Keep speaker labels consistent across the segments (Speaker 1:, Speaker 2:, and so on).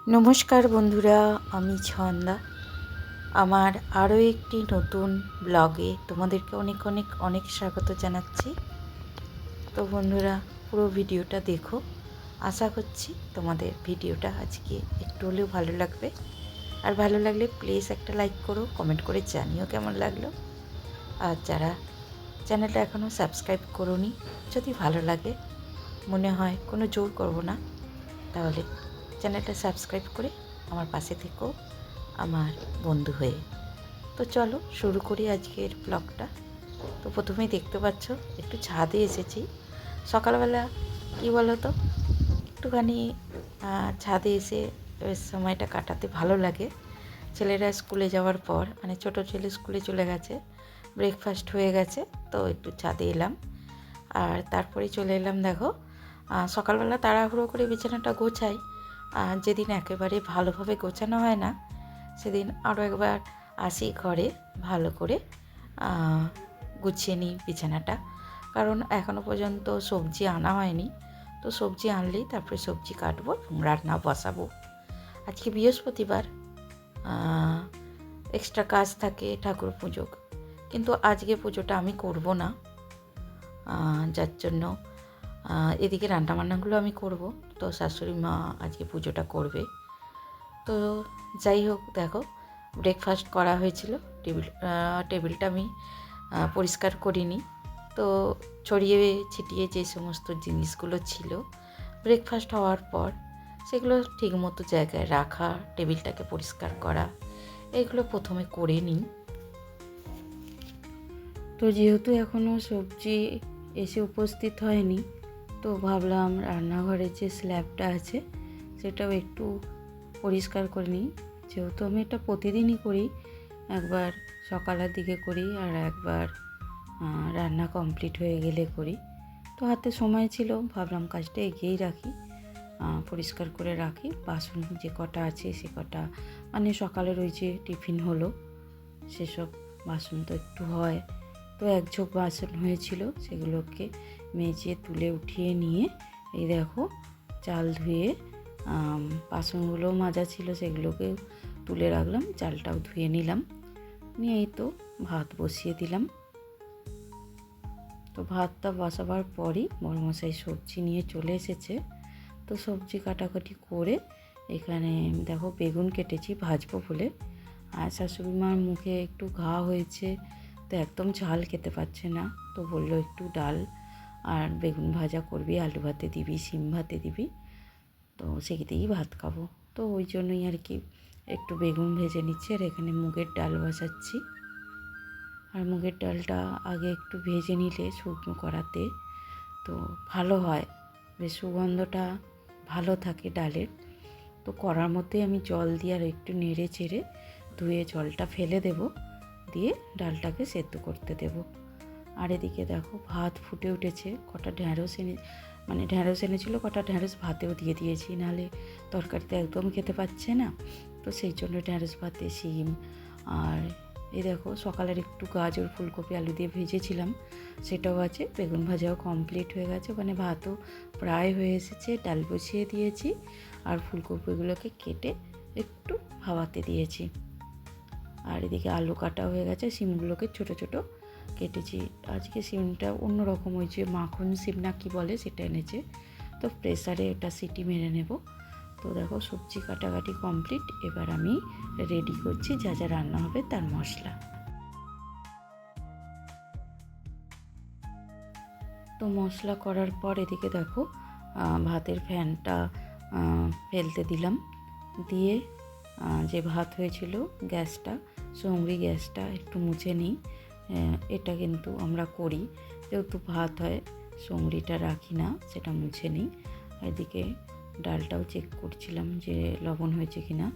Speaker 1: নমস্কার বন্ধুরা, আমি ছন্দা। আমার আরও একটি নতুন ব্লগে তোমাদেরকে অনেক অনেক অনেক স্বাগত জানাচ্ছি। তো বন্ধুরা, পুরো ভিডিওটা দেখো। আশা করছি তোমাদের ভিডিওটা আজকে একটু হলেও ভালো লাগবে। আর ভালো লাগলে প্লিজ একটা লাইক করো, কমেন্ট করে জানিও কেমন লাগলো। আর যারা চ্যানেলটা এখনও সাবস্ক্রাইব করোনি, যদি ভালো লাগে, মনে হয় কোনো জোর করব না, তাহলে চ্যানেলটা সাবস্ক্রাইব করে আমার পাশে থেকো, আমার বন্ধু হয়ে। তো চলো শুরু করি আজকের ব্লগটা। তো প্রথমেই দেখতে পাচ্ছ একটু ছাদে এসেছি। সকালবেলা কি বলো তো, একটুখানি ছাদে এসে সময়টা কাটাতে ভালো লাগে। ছেলেরা স্কুলে যাওয়ার পর, মানে ছোটো ছেলে স্কুলে চলে গেছে, ব্রেকফাস্ট হয়ে গেছে, তো একটু ছাদে এলাম। আর তারপরে চলে এলাম, দেখো সকালবেলা তাড়াহুড়ো করে বিছানাটা গোছাই। আর যেদিন একেবারে ভালোভাবে গোছানো হয় না, সেদিন আরও একবার আসি ঘরে, ভালো করে গুছিয়ে নিই বিছানাটা। কারণ এখনও পর্যন্ত সবজি আনা হয়নি, তো সবজি আনলেই তারপরে সবজি কাটবো এবং রান্না বসাবো। আজকে বৃহস্পতিবার, এক্সট্রা কাজ থাকে ঠাকুর পুজো, কিন্তু আজকে পুজোটা আমি করব না, যার জন্য এদিকে রান্নাবান্নাগুলো আমি করব। তো শাশুড়ি মা আজকে পুজোটা করবে। তো যাই হোক, দেখো ব্রেকফাস্ট করা হয়েছিল, টেবিলটা আমি পরিষ্কার করিনি। তো ছড়িয়ে ছিটিয়ে যে সমস্ত জিনিসগুলো ছিল ব্রেকফাস্ট হওয়ার পর, সেগুলো ঠিকমতো জায়গায় রাখা, টেবিলটাকে পরিষ্কার করা, এগুলো প্রথমে করে নিই। তো যেহেতু এখনও সবজি এসে উপস্থিত হয়নি, তো ভাবলাম রান্নাঘরের যে স্ল্যাবটা আছে সেটাও একটু পরিষ্কার করে নিই। যেহেতু আমি এটা প্রতিদিনই করি, একবার সকালের দিকে করি আর একবার রান্না কমপ্লিট হয়ে গেলে করি। তো হাতে সময় ছিল, ভাবলাম কাজটা এগিয়েই রাখি, পরিষ্কার করে রাখি। বাসন যে কটা আছে সে কটা, মানে সকালের ওই যে টিফিন হলো সেসব বাসন তো একটু হয়, তো এক ঝোঁক বাসন হয়েছিল, সেগুলোকে মেজে তুলে উঠিয়ে নিয়ে এই দেখো চাল ধুয়ে, বাসনগুলো মাজা ছিল সেগুলোকে তুলে রাখলাম, চালটাও ধুয়ে নিলাম, নিয়ে এই তো ভাত বসিয়ে দিলাম। তো ভাতটা বসাবার পরই বড়মশাই সবজি নিয়ে চলে এসেছে। তো সবজি কাটাকাটি করে এখানে দেখো বেগুন কেটেছি ভাজবো বলে। আর শাশুড়ি মার মুখে একটু ঘা হয়েছে, তো একদম ঝাল খেতে পারছে না, তো বললো একটু ডাল আর বেগুন ভাজা করবি, আলু ভাতে দিবি, শিম ভাতে দিবি, তো সেটাই ভাত খাবো। তো ওই জন্যই আর কি একটু বেগুন ভেজে নিচ্ছি, আর এখানে মুগের ডাল বসাচ্ছি। আর মুগের ডালটা আগে একটু ভেজে নিলে শুকনো করাতে তো ভালো হয়, বেশ সুগন্ধটা ভালো থাকে ডালের। তো কড়ার মধ্যে আমি জল দিয়ে আর একটু নেড়ে চেড়ে ধুয়ে জলটা ফেলে দেব, দিয়ে ডালটাকে সেদ্ধ করতে দেব। আর এদিকে দেখো ভাত ফুটে উঠেছে, কটা ঢ্যাঁড়স এনেছিল, কটা ঢ্যাঁড়স ভাতেও দিয়ে দিয়েছি, নাহলে তরকারিতে একদম খেতে পাচ্ছে না। তো সেই জন্য ঢ্যাঁড়স ভাতে শিম, আর এই দেখো সকালের একটু গাজর ফুলকপি আলু দিয়ে ভেজেছিলাম সেটাও আছে, বেগুন ভাজাও কমপ্লিট হয়ে গেছে, মানে ভাতও প্রায় হয়ে এসেছে, ডাল বসিয়ে দিয়েছি আর ফুলকপিগুলোকে কেটে একটু ভাপাতে দিয়েছি। আর এদিকে আলু কাটা হয়ে গেছে, শিমগুলোকে ছোট ছোট কেটেছি। আজকে শিমটা অন্যরকম, ওই যে মাখন শিম না কি বলে সেটা এনেছে, তো প্রেসারে এটা সিটি মেরে নেব। তো দেখো সবজি কাটাকাটি কমপ্লিট, এবার আমি রেডি করছি যা যা রান্না হবে তার মশলা। তো মশলা করার পর এদিকে দেখো ভাতের ফ্যানটা ফেলতে দিলাম, দিয়ে যে ভাত হয়েছিল গ্যাসটা, সঙ্গরি গ্যাসটা একটু মুছে নিই। এটা কিন্তু আমরা করি, যেহেতু ভাত হয় সঙ্গরিটা রাখি না, সেটা মুছে নিই। এদিকে ডালটাও চেক করছিলাম যে লবণ হয়েছে কিনা,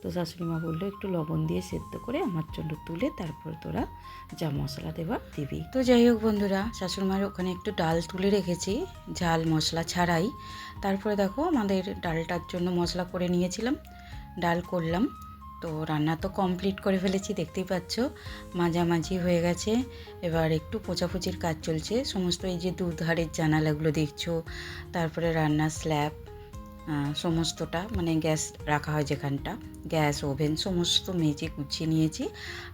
Speaker 1: তো শাশুড়ি মা বললো একটু লবণ দিয়ে সেদ্ধ করে আমার জন্য তুলে তারপর তোরা যা মশলা দেবার দিবি। তো যাই হোক বন্ধুরা, শাশুড়িমার ওখানে একটু ডাল তুলে রেখেছি ঝাল মশলা ছাড়াই। তারপরে দেখো আমাদের ডালটার জন্য মশলা করে নিয়েছিলাম, ডাল করলাম। তো রান্না তো কমপ্লিট করে ফেলেছি, দেখতেই পাচ্ছ মাঝামাঝি হয়ে গেছে। এবার একটু পোঁচাপুচির কাজ চলছে, সমস্ত এই যে দুধারের জানালাগুলো দেখছো, তারপরে রান্নার স্ল্যাব, সমস্তটা, মানে গ্যাস রাখা হয় যেখানটা, গ্যাস ওভেন সমস্ত মেজে গুছিয়ে নিয়েছি।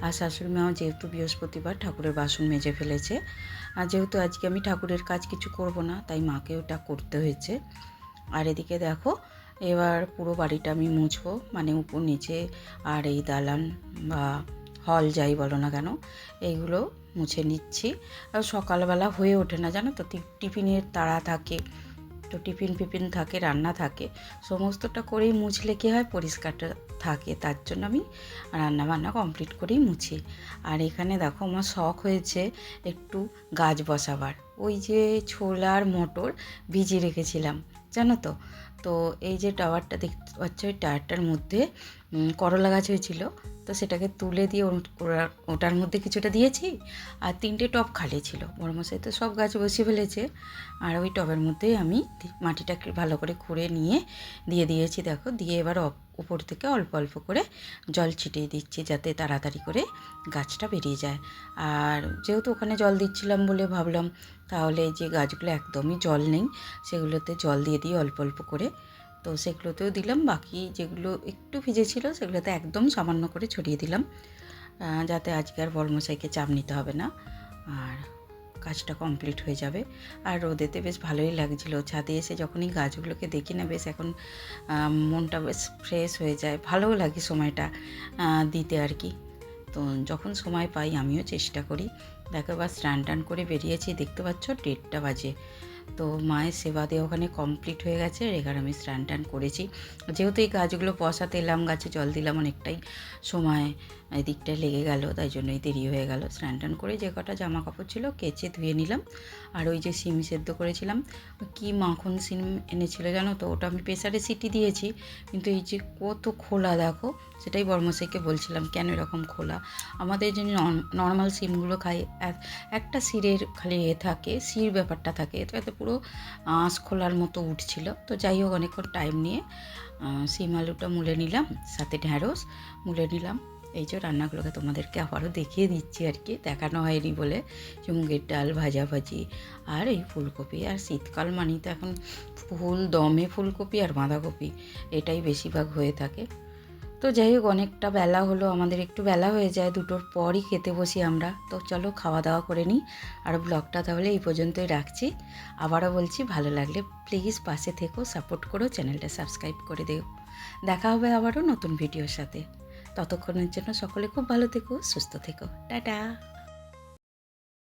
Speaker 1: আর শাশুড়ি মাও যেহেতু বৃহস্পতিবার ঠাকুরের বাসন মেজে ফেলেছে, আর যেহেতু আজকে আমি ঠাকুরের কাজ কিছু করব না, তাই মাকে ওটা করতে হয়েছে। আর এদিকে দেখো এবার পুরো বাড়িটা আমি মুছবো, মানে উপর নিচে আর এই দালান বা হল যাই বলো না কেন, এইগুলো মুছে নিচ্ছি। আর সকালবেলা হয়ে ওঠে না জানো তো, টিফিনের তাড়া থাকে, তো টিফিন থাকে, রান্না থাকে, সমস্তটা করেই মুছলে কী হয়, পরিষ্কারটা থাকে। তার জন্য আমি রান্না বান্না কমপ্লিট করেই মুছি। আর এখানে দেখো আমার শখ হয়েছে একটু গাছ বসাবার, ওই যে ছোলা আর মটর ভিজিয়ে রেখেছিলাম জানো তো। তো এই যে টাওয়ারটা দেখতে পাচ্ছ, ওই টাওয়ারটার মধ্যে করলা গাছ হয়েছিল, তো সেটাকে তুলে দিয়ে ওটার মধ্যে কিছুটা দিয়েছি। আর 3টে টব খালি ছিল, বড়মশাই তো সব গাছ বসিয়ে ফেলেছে। আর ওই টবের মধ্যেই আমি মাটিটাকে ভালো করে খুঁড়ে নিয়ে দিয়ে দিয়েছি দেখো। দিয়ে এবার উপর থেকে অল্প অল্প করে জল ছিটিয়ে দিচ্ছি, যাতে তাড়াতাড়ি করে গাছটা বেরিয়ে যায়। আর যেহেতু ওখানে জল দিচ্ছিলাম বলে ভাবলাম তাহলে যে গাছগুলো একদমই জল নেই সেগুলোতে জল দিয়ে দিই অল্প অল্প করে। তো সেগুলোতেও দিলাম, বাকি যেগুলো একটু ভিজেছিল সেগুলোতে একদম সামান্য করে ছড়িয়ে দিলাম, যাতে আজকে আর বড়মশাইকে চাপ নিতে হবে না, আর কাজটা কমপ্লিট হয়ে যাবে। আর রোদেতে বেশ ভালোই লাগছিলো, ছাদে এসে যখনই গাছগুলোকে দেখি না, বেশ এখন মনটা বেশ ফ্রেশ হয়ে যায়, ভালোও লাগে সময়টা দিতে আর কি। তো যখন সময় পাই আমিও চেষ্টা করি। দেখো এবার স্নান টান করে বেরিয়েছি, দেখতে পাচ্ছ 1:30 বাজে। তো মায়ের সেবা দিয়ে ওখানে কমপ্লিট হয়ে গেছে, এখানে আমি স্নান টান করেছি। যেহেতু এই গাছগুলো বসাতে এলাম, গাছে জল দিলাম, অনেকটাই সময় এদিকটায় লেগে গেল, তাই জন্যই দেরি হয়ে গেল। স্নান টান করে যে কটা জামা কাপড় ছিল কেচে ধুয়ে নিলাম। আর ওই যে সিম সেদ্ধ করেছিলাম, কি মাখন সিম এনেছিল জানো তো, ওটা আমি প্রেসারে সিটি দিয়েছি, কিন্তু এই যে কত খোলা দেখো, সেটাই বড়মশাইকে বলছিলাম কেন এরকম খোলা। আমাদের যে নর্মাল সিমগুলো খাই একটা শিরের খালি থাকে, শির ব্যাপারটা থাকে, এতে পুরো আঁশ খোলার মতো উঠছিল। তো যাই হোক অনেকক্ষণ টাইম নিয়ে সিম আলুটা মুলে নিলাম, সাথে ঢ্যাঁড়স মুলে নিলাম। এই যে রান্নাগুলোকে তোমাদেরকে আবারও দেখিয়ে দিচ্ছি আর কি, দেখানো হয়নি বলে, যে মুগের ডাল ভাজাভাজি আর এই ফুলকপি। আর শীতকাল মানেই তো এখন ফুল দমে ফুলকপি আর বাঁধাকপি, এটাই বেশিরভাগ হয়ে থাকে। তো যাই হোক অনেকটা বেলা হলো, আমাদের একটু বেলা হয়ে যায়, 2টোর পরই খেতে বসি আমরা। তো চলো খাওয়া দাওয়া করে নিই। আর ব্লগটা তাহলে এই পর্যন্তই রাখছি। আবারও বলছি, ভালো লাগলে প্লিজ পাশে থেকো, সাপোর্ট করো, চ্যানেলটা সাবস্ক্রাইব করে দিও। দেখা হবে আবারও নতুন ভিডিওর সাথে। ততক্ষণের জন্য সকলে খুব ভালো থেকো, সুস্থ থেকো, টাটা।